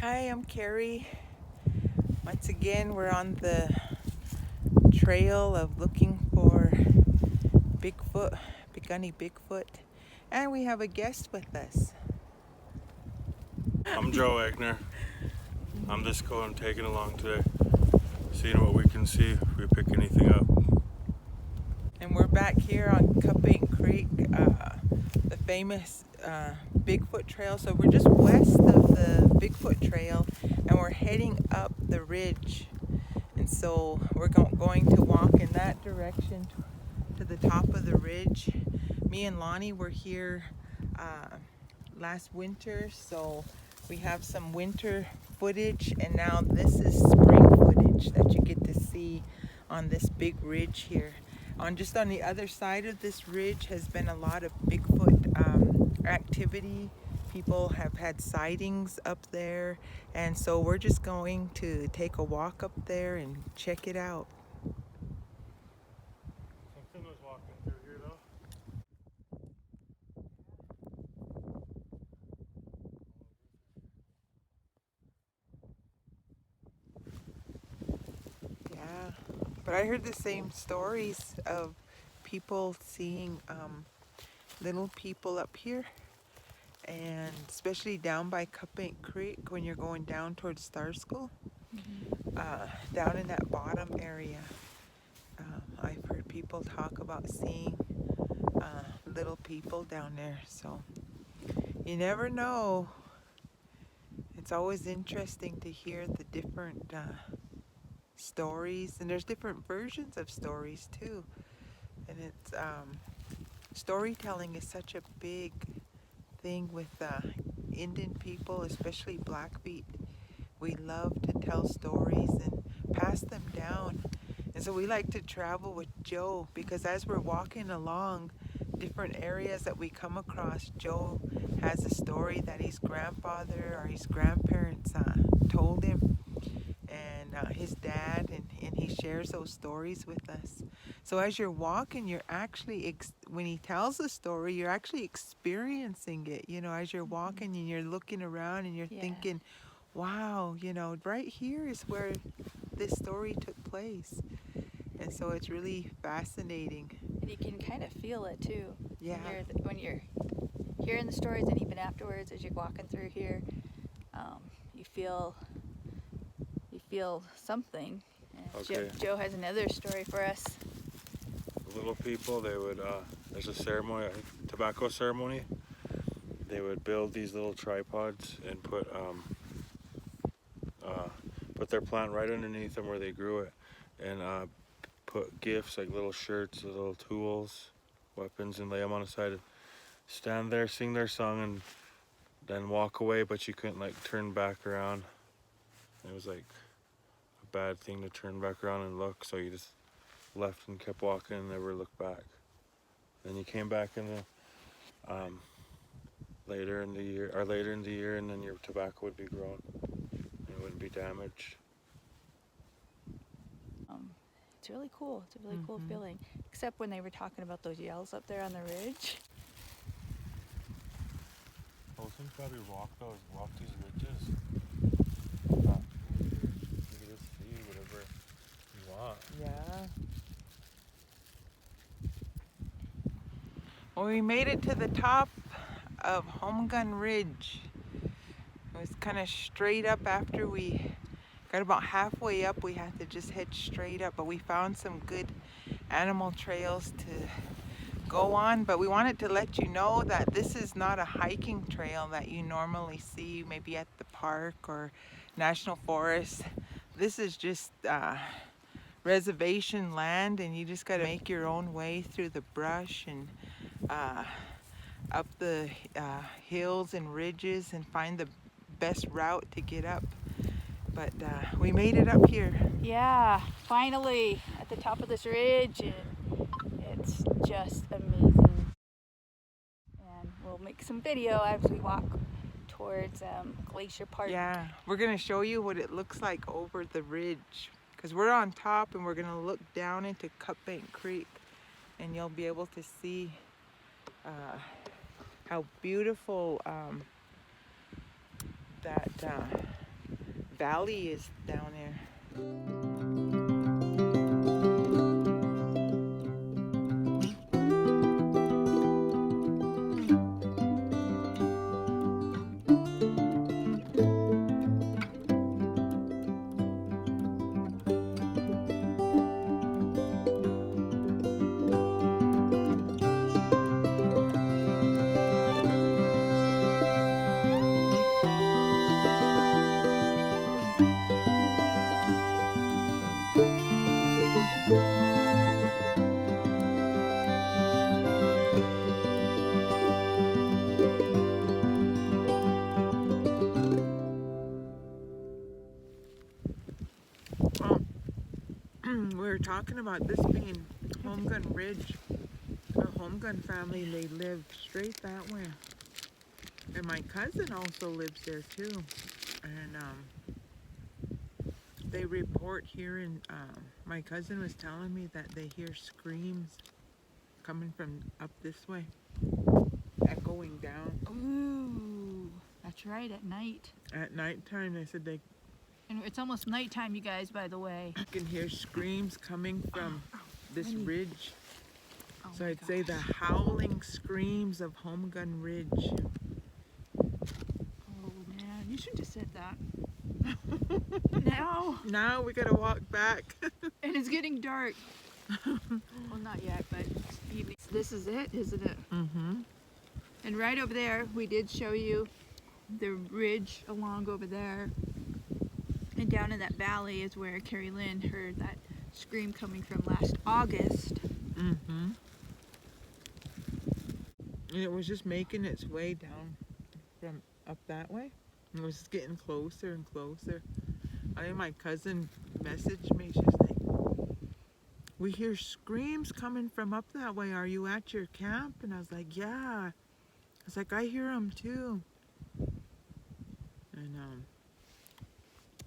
Hi, I'm Carrie. Once again, we're on the trail of looking for Bigfoot, Pikuni Bigfoot, and we have a guest with us. I'm Joe Wagner. I'm just going taking along today, seeing what we can see if we pick anything up. And we're back here on Cupping Creek, the famous Bigfoot trail. So we're just west of the Bigfoot trail and we're heading up the ridge. And so we're going to walk in that direction to the top of the ridge. Me and Lonnie were here last winter, so we have some winter footage, and now this is spring footage that you get to see on this big ridge here. Just on the other side of this ridge has been a lot of Bigfoot activity. People have had sightings up there, and so we're just going to take a walk up there and check it out. Something was walking through here though. Yeah, but I heard the same stories of people seeing little people up here, and especially down by Cupping Creek when you're going down towards Star School. Down in that bottom area, I've heard people talk about seeing little people down there. So you never know. It's always interesting to hear the different stories, and there's different versions of stories too. And it's storytelling is such a big thing with Indian people, especially Blackfeet. We love to tell stories and pass them down. And so we like to travel with Joe, because as we're walking along different areas that we come across, Joe has a story that his grandfather or his grandparents told him, and his dad, and he shares those stories with us. So as you're walking, you're actually, when he tells the story, you're actually experiencing it, as you're walking and you're looking around and you're thinking, wow, right here is where this story took place. And so it's really fascinating. And you can kind of feel it too. Yeah. When you're hearing the stories, and even afterwards as you're walking through here, you feel something. And Okay. Joe has another story for us. The little people, they would, there's a ceremony, tobacco ceremony. They would build these little tripods and put their plant right underneath them where they grew it, and put gifts like little shirts, little tools, weapons, and lay them on the side. Stand there, sing their song, and then walk away, but you couldn't like turn back around. It was like a bad thing to turn back around and look, so you just left and kept walking and never looked back. Then you came back in the later in the year, and then your tobacco would be grown and it wouldn't be damaged. It's really cool. It's a really cool feeling. Except when they were talking about those yells up there on the ridge. Those things probably walk these ridges. You can just see whatever you want. Yeah. Well, we made it to the top of Home Gun Ridge. It was kind of straight up. After we got about halfway up, we had to just head straight up, but we found some good animal trails to go on. But we wanted to let you know that this is not a hiking trail that you normally see maybe at the park or national forest. This is just reservation land, and you just got to make your own way through the brush and up the hills and ridges and find the best route to get up. But we made it up here. Yeah, finally at the top of this ridge, and it's just amazing. And we'll make some video as we walk towards Glacier Park. Yeah, we're gonna show you what it looks like over the ridge, because we're on top and we're gonna look down into Cupping Creek, and you'll be able to see how beautiful that valley is down there. We were talking about this being Home Gun Ridge. A Home Gun family, they live straight that way. And my cousin also lives there too. And they report hearing, my cousin was telling me that they hear screams coming from up this way, echoing down. Ooh, that's right, at night. At nighttime, they said they And it's almost nighttime, you guys, by the way. can hear screams coming from this Honey. ridge. Oh So my I'd say the gosh. howling screams of Home Gun Ridge. Oh man, you should have said that. Now, Now we gotta walk back. and it's getting dark. Well, not yet, but it's evening. This is it, isn't it? Mm-hmm. And right over there, we did show you the ridge along over there. And down in that valley is where Carrie Lynn heard that scream coming from last August. Mm-hmm. And it was just making its way down from up that way. It was just getting closer and closer. I think my cousin messaged me. She's like, "We hear screams coming from up that way. Are you at your camp?" And I was like, "Yeah." I was like, "I hear them too." And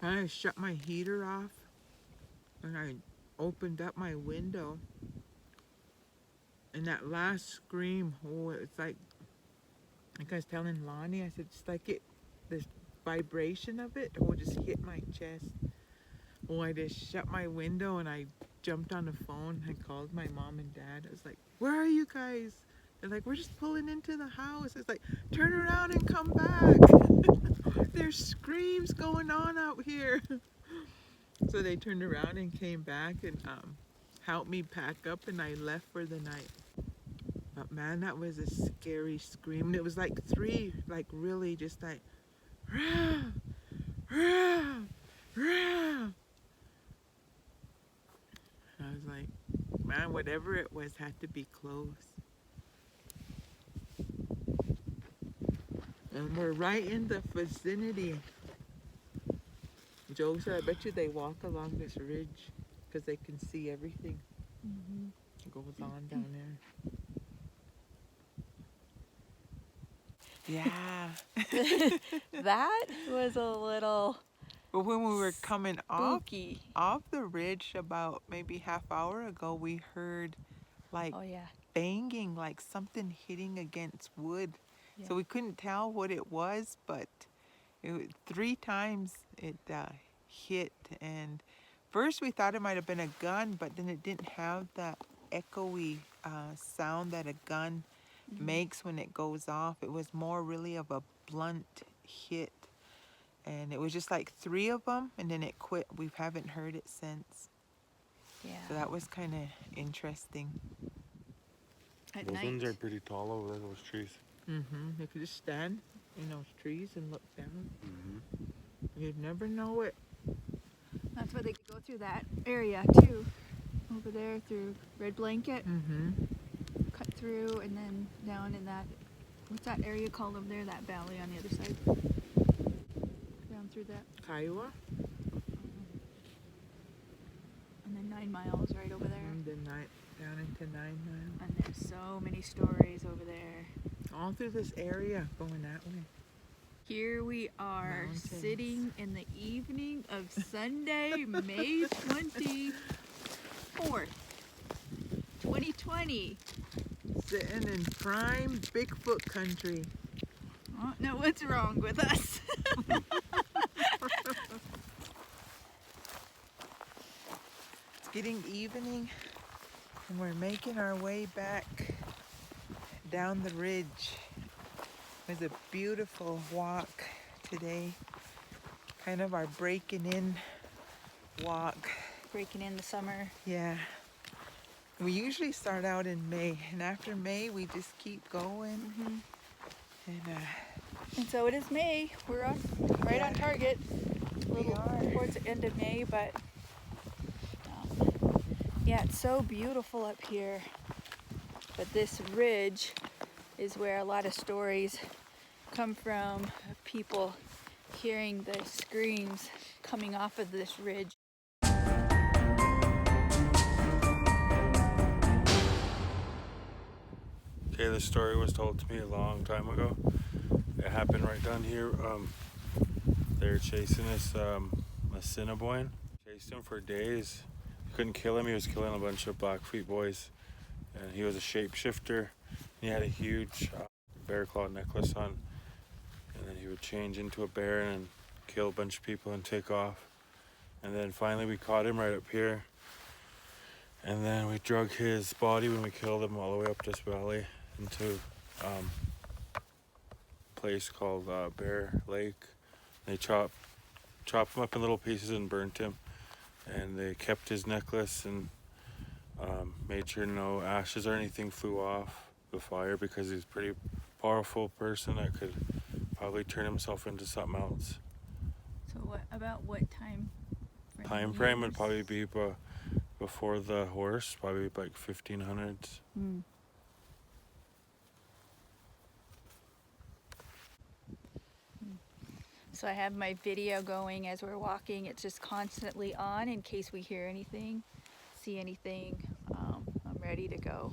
I shut my heater off and I opened up my window. And that last scream, oh, it's like I was telling Lonnie, I said, it's like the vibration of it, oh, just hit my chest. Oh, I just shut my window and I jumped on the phone. I called my mom and dad. I was like, "Where are you guys?" They're like, "We're just pulling into the house." It's like, "Turn around and come back." There's screams going on out here. So they turned around and came back and helped me pack up, and I left for the night. But man, that was a scary scream. And it was like three, like really just like, rah, rah, rah. I was like, man, whatever it was had to be close. And we're right in the vicinity. Joe said, "I bet you they walk along this ridge because they can see everything that goes on down there." Yeah. That was a little But when we were coming spooky. off the ridge about maybe half hour ago, we heard like Oh yeah. banging, like something hitting against wood. Yeah. So we couldn't tell what it was, but three times it hit. And first we thought it might have been a gun, but then it didn't have that echoey sound that a gun makes when it goes off. It was more really of a blunt hit. And it was just like three of them, and then it quit. We haven't heard it since. Yeah. So that was kind of interesting. At Those night. ones are pretty tall over there, those trees. Mm-hmm. You could just stand in those trees and look down. Mm-hmm. You'd never know it. That's why they could go through that area too. Over there through Red Blanket, Mm-hmm. cut through, and then down in that, what's that area called over there? That valley on the other side. Down through that. Kiowa, And then 9 miles right over there. and then down into 9 Mile. And there's so many stories over there. All through this area going that way. Here we are Mountains. sitting in the evening of Sunday, May 24th, 2020. Sitting in prime Bigfoot country. Oh, no, what's wrong with us? getting evening, and we're making our way back down the ridge. It was a beautiful walk today. Kind of our breaking in walk. Breaking in the summer. Yeah. We usually start out in May, and after May we just keep going. And so it is May. We're on right on target. A little towards the end of May, but yeah, it's so beautiful up here. But this ridge is where a lot of stories come from, people hearing the screams coming off of this ridge. Okay, this story was told to me a long time ago. It happened right down here. They were chasing this Assiniboine. Chased him for days. Couldn't kill him. He was killing a bunch of Blackfeet boys. And he was a shapeshifter. He had a huge bear claw necklace on. And then he would change into a bear and kill a bunch of people and take off. And then finally we caught him right up here. And then we drug his body when we killed him all the way up this valley into a place called Bear Lake. They chopped him up in little pieces and burnt him. And they kept his necklace and made sure no ashes or anything flew off the fire, because he's a pretty powerful person that could probably turn himself into something else. So what time frame? Time frame would probably be before the horse, probably like 1500s. So I have my video going as we're walking. It's just constantly on in case we hear anything, see anything. I'm ready to go.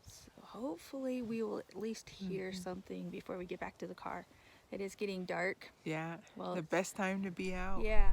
So hopefully we will at least hear something before we get back to the car. It is getting dark. Yeah, Well, the best time to be out. Yeah,